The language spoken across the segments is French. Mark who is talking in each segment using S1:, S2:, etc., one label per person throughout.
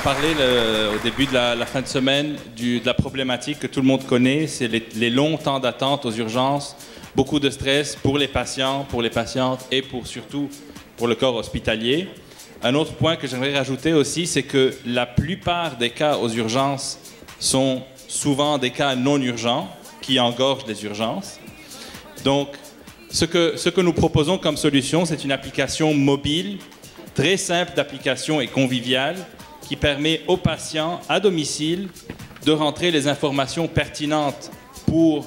S1: parlé au début de la fin de semaine de la problématique que tout le monde connaît, c'est les longs temps d'attente aux urgences, beaucoup de stress pour les patients, pour les patientes et surtout pour le corps hospitalier. Un autre point que j'aimerais rajouter aussi, c'est que la plupart des cas aux urgences sont souvent des cas non urgents qui engorgent les urgences. Donc, ce que nous proposons comme solution, c'est une application mobile, très simple d'application et conviviale, qui permet aux patients à domicile de rentrer les informations pertinentes pour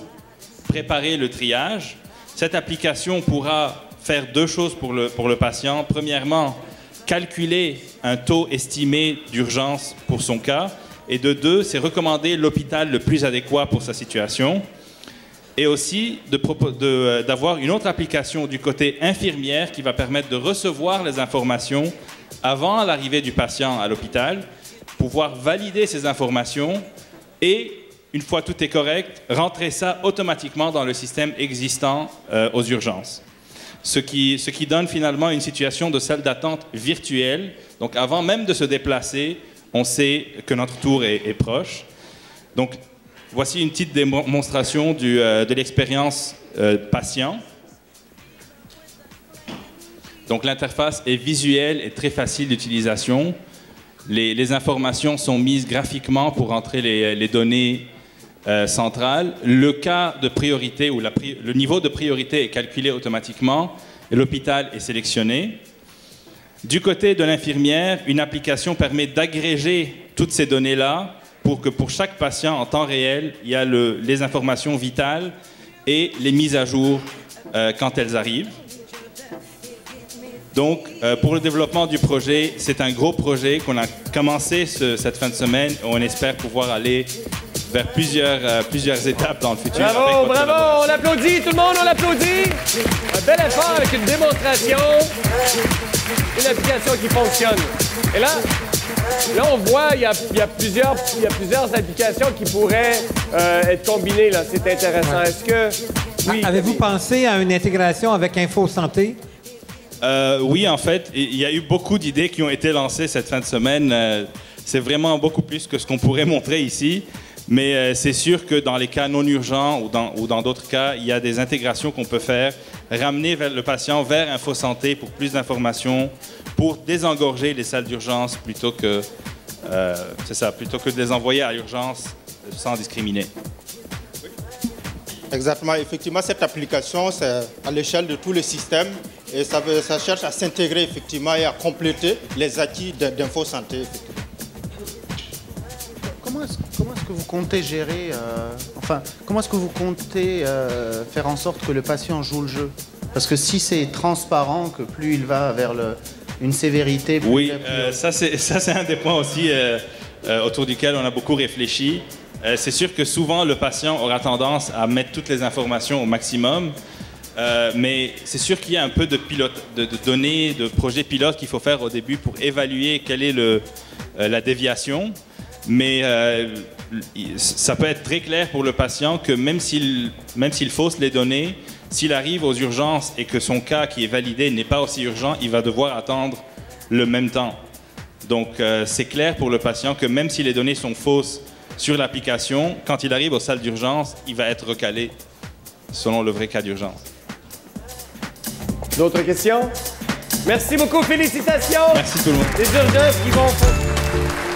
S1: préparer le triage. Cette application pourra faire deux choses pour le patient. Premièrement, calculer un taux estimé d'urgence pour son cas. Et de deux, c'est recommander l'hôpital le plus adéquat pour sa situation. Et aussi d'avoir une autre application du côté infirmière qui va permettre de recevoir les informations avant l'arrivée du patient à l'hôpital, pouvoir valider ces informations et, une fois tout est correct, rentrer ça automatiquement dans le système existant aux urgences. Ce qui donne finalement une situation de salle d'attente virtuelle. Donc avant même de se déplacer, on sait que notre tour est proche. Donc voici une petite démonstration de l'expérience patient. Donc l'interface est visuelle et très facile d'utilisation. Les informations sont mises graphiquement pour entrer les données centrales. Le cas de priorité ou le niveau de priorité est calculé automatiquement et l'hôpital est sélectionné. Du côté de l'infirmière, une application permet d'agréger toutes ces données-là pour que pour chaque patient en temps réel, il y a les informations vitales et les mises à jour quand elles arrivent. Donc, pour le développement du projet, c'est un gros projet qu'on a commencé cette fin de semaine. On espère pouvoir aller vers plusieurs étapes dans le futur.
S2: Bravo, bravo, on applaudit, tout le monde, on applaudit. Un bel effort avec une démonstration, une application qui fonctionne. Et là on voit, il y a plusieurs applications qui pourraient être combinées, là. C'est intéressant.
S3: Ouais.
S2: Est-ce que... Oui,
S3: avez-vous pensé à une intégration avec InfoSanté?
S1: Oui, en fait, il y a eu beaucoup d'idées qui ont été lancées cette fin de semaine. C'est vraiment beaucoup plus que ce qu'on pourrait montrer ici. Mais c'est sûr que dans les cas non urgents ou dans d'autres cas, il y a des intégrations qu'on peut faire, ramener le patient vers InfoSanté pour plus d'informations, pour désengorger les salles d'urgence plutôt que de les envoyer à l'urgence sans discriminer.
S4: Exactement. Effectivement, cette application, c'est à l'échelle de tout le système et ça cherche à s'intégrer effectivement et à compléter les acquis d'InfoSanté.
S5: Comment est-ce que vous comptez gérer, comment est-ce que vous comptez faire en sorte que le patient joue le jeu? Parce que si c'est transparent, que plus il va vers une sévérité... Plus
S1: oui, ça c'est un des points aussi autour duquel on a beaucoup réfléchi. C'est sûr que souvent le patient aura tendance à mettre toutes les informations au maximum, mais c'est sûr qu'il y a un peu de données, de projets pilotes qu'il faut faire au début pour évaluer quelle est la déviation. Mais ça peut être très clair pour le patient que même s'il fausse les données, s'il arrive aux urgences et que son cas qui est validé n'est pas aussi urgent, il va devoir attendre le même temps. Donc c'est clair pour le patient que même si les données sont fausses sur l'application, quand il arrive aux salles d'urgence, il va être recalé selon le vrai cas d'urgence.
S2: D'autres questions? Merci beaucoup, félicitations!
S1: Merci tout le monde.
S2: Les urgences qui vont...